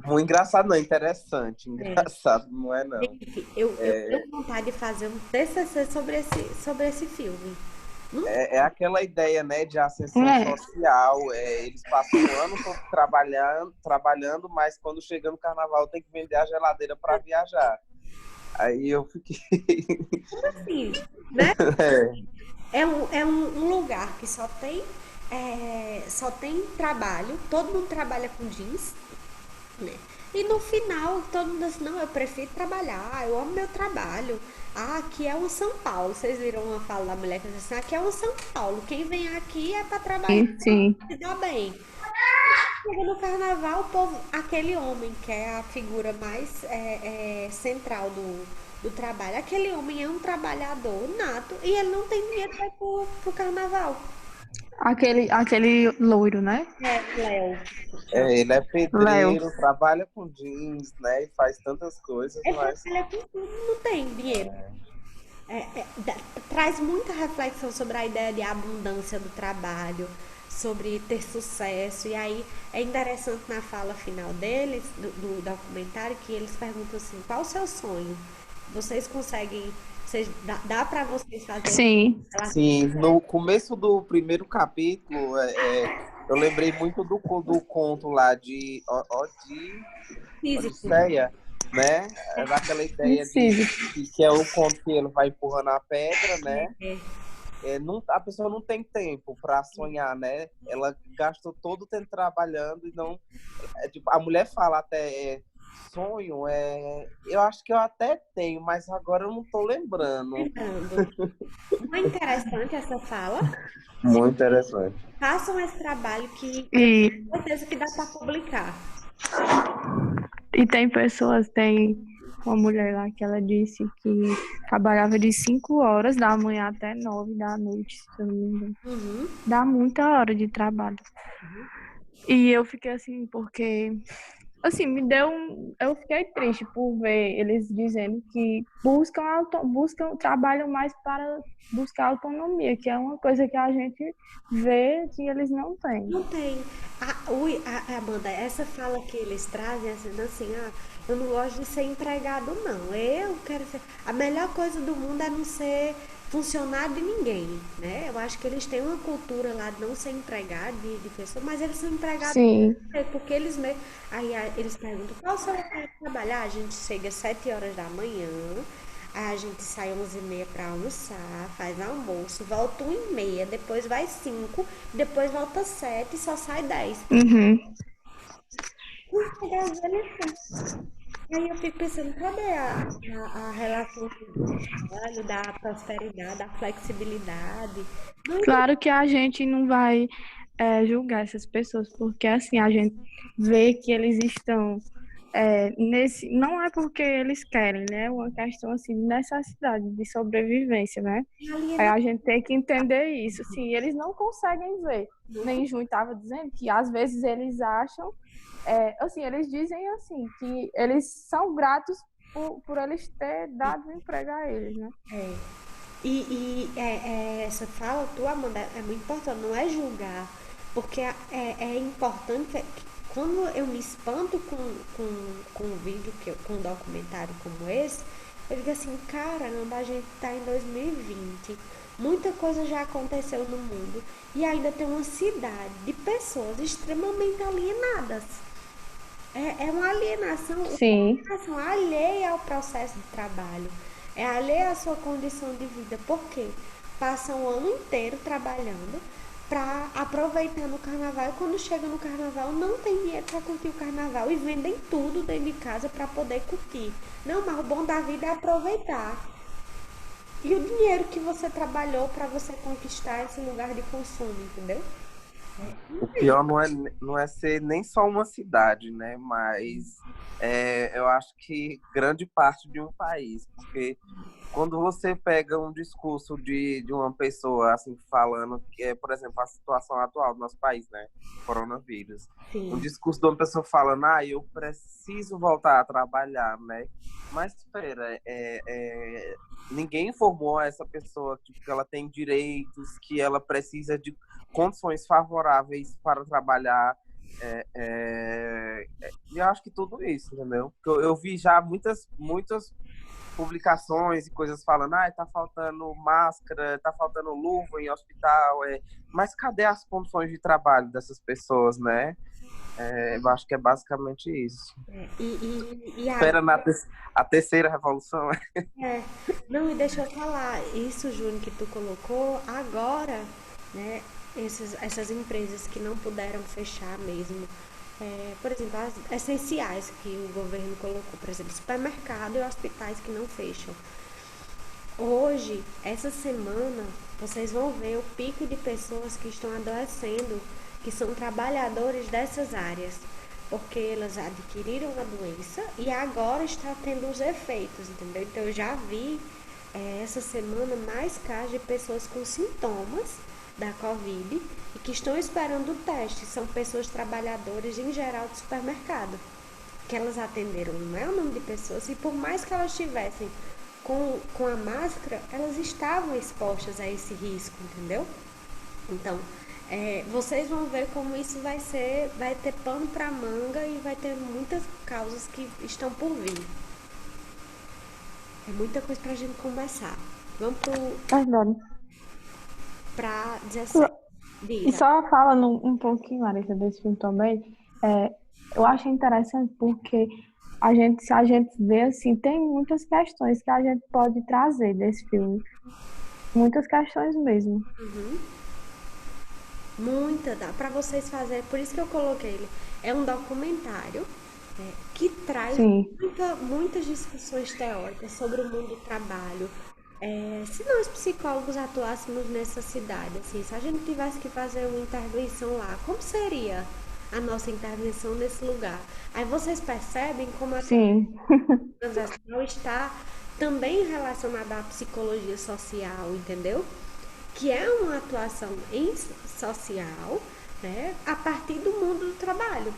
Muito engraçado, não, interessante. Engraçado, não é não. Eu tenho vontade de fazer um TCC sobre esse filme. É aquela ideia, né, de ascensão social. Eles passam o ano todo trabalhando, mas quando chega no carnaval tem que vender a geladeira para viajar. Aí eu fiquei... Assim, né? É um lugar que só tem trabalho, todo mundo trabalha com jeans, né? E no final, todo mundo diz, não, eu prefiro trabalhar, eu amo meu trabalho. Aqui é o São Paulo. Vocês viram uma fala da mulher que diz assim, aqui é o São Paulo. Quem vem aqui é para trabalhar, sim. se dá bem. Chega no carnaval, o povo, aquele homem que é a figura mais central do trabalho, aquele homem é um trabalhador nato e ele não tem dinheiro para ir pro carnaval. Aquele loiro, né? Léo. Ele é pedreiro, trabalha com jeans, né? E faz tantas coisas, mas... Ele não tem dinheiro. Traz muita reflexão sobre a ideia de abundância do trabalho, sobre ter sucesso. E aí é interessante na fala final deles, do documentário, que eles perguntam assim, qual o seu sonho? Vocês conseguem... Dá para vocês fazerem? Sim, no começo do primeiro capítulo, eu lembrei muito do conto lá de Odisseia, né? Daquela ideia que é o conto que ele vai empurrando a pedra, né? A pessoa não tem tempo para sonhar, né? Ela gasta todo o tempo trabalhando e não... a mulher fala até... sonho, eu acho que eu até tenho, mas agora eu não tô lembrando. Muito interessante essa fala. Muito interessante. Façam esse trabalho que tenho certeza que dá para publicar. E tem uma mulher lá que ela disse que trabalhava de 5 horas da manhã até 9 da noite, se eu não me engano. Dá muita hora de trabalho. E eu fiquei assim, porque, assim, eu fiquei triste por ver eles dizendo que trabalham mais para buscar autonomia, que é uma coisa que a gente vê que eles não têm. Não tem. Amanda, essa fala que eles trazem, assim, eu não gosto de ser empregado, não. Eu quero ser. A melhor coisa do mundo é não ser funcionário de ninguém, né? Eu acho que eles têm uma cultura lá de não ser empregado de pessoa, mas eles são empregados Sim, porque eles mesmo. Eles perguntam qual o seu horário de trabalhar? A gente chega às 7 horas da manhã. Aí a gente sai 11h30 para almoçar, faz almoço, volta 1h30, depois vai 5, depois volta 7 e só sai 10. uhum. Aí eu fico pensando, cadê a relação do trabalho, da prosperidade, da flexibilidade? Não existe. Claro que a gente não vai julgar essas pessoas, porque assim, a gente vê que eles estão não é porque eles querem, né? É uma questão assim de necessidade, de sobrevivência, né? Aí a gente tem que entender isso. Sim, eles não conseguem ver. Nem Júnior estava dizendo que às vezes eles acham, assim, eles dizem assim, que eles são gratos por eles ter dado um emprego a eles, né? Essa fala tua, Amanda, é muito importante, não é julgar, porque é importante que quando eu me espanto com um vídeo, com um documentário como esse, eu digo assim, caramba, a gente tá em 2020, muita coisa já aconteceu no mundo e ainda tem uma cidade de pessoas extremamente alienadas. É uma Sim, alienação alheia ao processo de trabalho. É alheia à sua condição de vida. Por quê? Passa o ano inteiro trabalhando para aproveitar no carnaval. E quando chega no carnaval, não tem dinheiro para curtir o carnaval. E vendem tudo dentro de casa para poder curtir. Não, mas o bom da vida é aproveitar. E o dinheiro que você trabalhou para você conquistar esse lugar de consumo, entendeu? O pior não é ser nem só uma cidade, né? Mas eu acho que grande parte de um país, porque quando você pega um discurso de uma pessoa assim falando que é, por exemplo, a situação atual do nosso país, né, coronavírus, um Sim. discurso de uma pessoa falando, eu preciso voltar a trabalhar, né? Mas espera, ninguém informou a essa pessoa tipo, que ela tem direitos, que ela precisa de condições favoráveis para trabalhar. E eu acho que tudo isso, entendeu? Porque eu vi já muitas publicações e coisas falando, tá faltando máscara, tá faltando luva em hospital, mas cadê as condições de trabalho dessas pessoas, né? Eu acho que é basicamente isso. Espera a terceira revolução. É, não, e deixa eu falar, isso, Júnior, que tu colocou, agora, né, essas empresas que não puderam fechar mesmo, por exemplo, as essenciais que o governo colocou, por exemplo, supermercado e hospitais que não fecham. Hoje, essa semana, vocês vão ver o pico de pessoas que estão adoecendo, que são trabalhadores dessas áreas, porque elas adquiriram a doença e agora está tendo os efeitos, entendeu? Então, eu já vi essa semana mais casos de pessoas com sintomas da Covid e que estão esperando o teste. São pessoas trabalhadoras em geral de supermercado que elas atenderam o maior número de pessoas e por mais que elas tivessem com a máscara, elas estavam expostas a esse risco, entendeu? Então, vocês vão ver como isso vai ter pano para manga e vai ter muitas causas que estão por vir. É muita coisa pra gente conversar. Vamos verdade. pra 17. E Diz. só falando um pouquinho, Larissa, desse filme também, eu acho interessante porque se a gente vê assim, tem muitas questões que a gente pode trazer desse filme. Muitas questões mesmo. Muita, dá para vocês fazerem. Por isso que eu coloquei ele. É um documentário que traz Sim, muitas discussões teóricas sobre o mundo do trabalho. Se nós psicólogos atuássemos nessa cidade, assim, se a gente tivesse que fazer uma intervenção lá, como seria a nossa intervenção nesse lugar? Aí vocês percebem como a sim, transacional está também relacionada à psicologia social, entendeu? Que é uma atuação social, né? A partir do mundo do trabalho,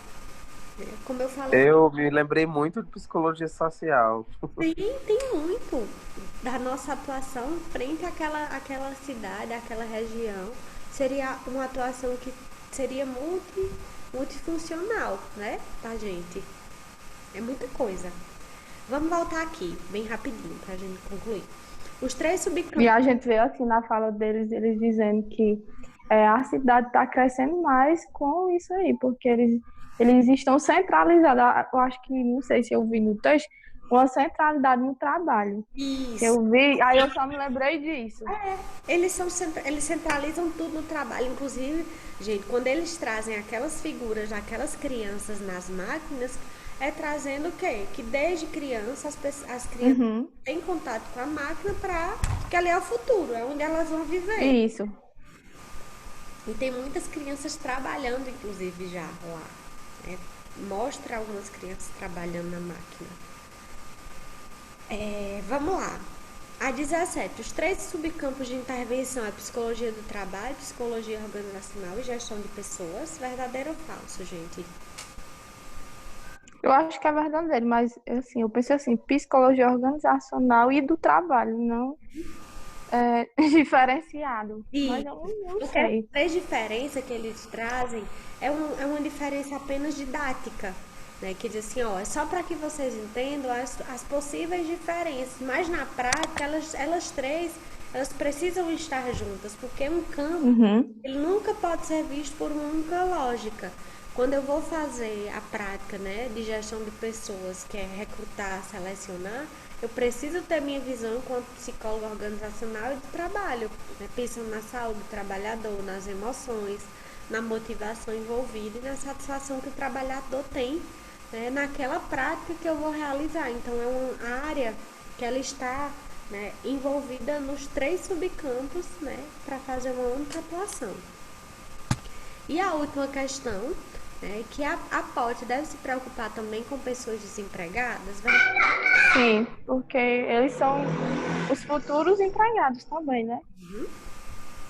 né? Como eu falei, Eu me lembrei muito de psicologia social. tem muito da nossa atuação frente àquela cidade, àquela região. Seria uma atuação que seria multifuncional, né, pra gente. É muita coisa. Vamos voltar aqui, bem rapidinho, pra gente concluir. Os três E subcampos. a gente vê assim na fala deles, eles dizendo que a cidade está crescendo mais com isso aí, porque eles estão centralizados. Eu acho que, não sei se eu vi no texto, uma centralidade no trabalho. Que Isso. eu vi, aí eu só me lembrei disso. Eles centralizam tudo no trabalho, inclusive, gente, quando eles trazem aquelas figuras daquelas crianças nas máquinas, é trazendo o quê? Que desde criança as crianças Uhum, têm contato com a máquina para que ali é o futuro, é onde elas vão viver. isso. E tem muitas crianças trabalhando, inclusive, já lá, né? Mostra algumas crianças trabalhando na máquina. Vamos lá. A 17. Os três subcampos de intervenção é psicologia do trabalho, psicologia organizacional e gestão de pessoas. Verdadeiro ou falso, gente? Eu acho que é verdadeiro, mas assim, eu pensei assim, psicologia organizacional e do trabalho, não diferenciado. Mas E eu não porque as sei. três diferenças que eles trazem é uma diferença apenas didática, né? Que diz assim, ó, é só para que vocês entendam as possíveis diferenças, mas na prática elas três elas precisam estar juntas, porque um campo Uhum, ele nunca pode ser visto por uma única lógica. Quando eu vou fazer a prática, né, de gestão de pessoas, que é recrutar, selecionar, eu preciso ter minha visão enquanto psicóloga organizacional e do trabalho, né, pensando na saúde do trabalhador, nas emoções, na motivação envolvida e na satisfação que o trabalhador tem, né, naquela prática que eu vou realizar. Então, é uma área que ela está, né, envolvida nos três subcampos, né, para fazer uma única atuação. E a última questão, né, que a POT deve se preocupar também com pessoas desempregadas, sim, porque eles são os futuros empregados também, né?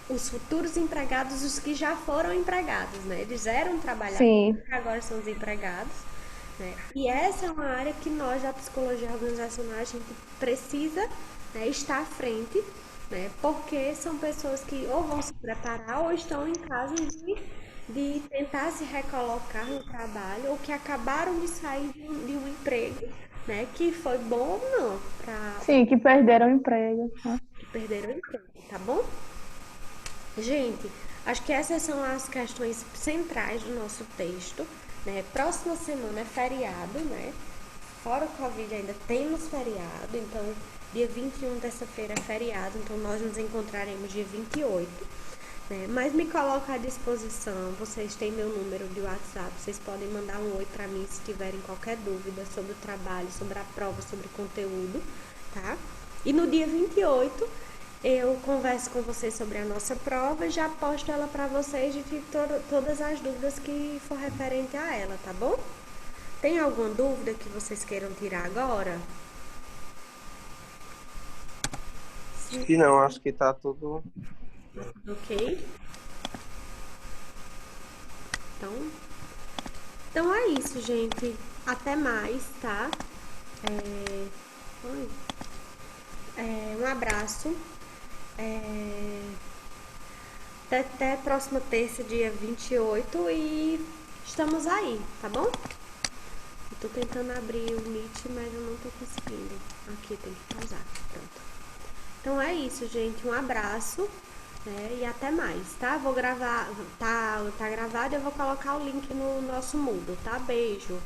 os futuros empregados, os que já foram empregados, né? Eles eram trabalhadores, Sim, agora são desempregados, né? E essa é uma área que nós da psicologia organizacional a gente precisa, né, estar à frente, né? Porque são pessoas que ou vão se preparar ou estão em caso de tentar se recolocar no trabalho ou que acabaram de sair de um emprego, né? Que foi bom ou não para sim, que perderam o emprego, né? que perderam o emprego, tá bom? Gente, acho que essas são as questões centrais do nosso texto, né? Próxima semana é feriado, né? Fora o Covid ainda temos feriado, então dia 21, terça-feira, é feriado, então nós nos encontraremos dia 28, né? Mas me coloco à disposição, vocês têm meu número de WhatsApp, vocês podem mandar um oi para mim se tiverem qualquer dúvida sobre o trabalho, sobre a prova, sobre o conteúdo, tá? E no dia 28 eu converso com vocês sobre a nossa prova e já posto ela para vocês de todas as dúvidas que for referente a ela, tá bom? Tem alguma dúvida que vocês queiram tirar agora? Acho que não, acho que tá tudo. Ok? Então é isso, gente. Até mais, tá? É, oi. Um abraço. É, até a próxima terça, dia 28 e estamos aí, tá bom? Eu tô tentando abrir o Meet, mas eu não tô conseguindo. Aqui tem que pausar. Pronto. Então é isso, gente. Um abraço, né? E até mais, tá? Vou gravar, tá gravado, eu vou colocar o link no nosso Moodle, tá? Beijo.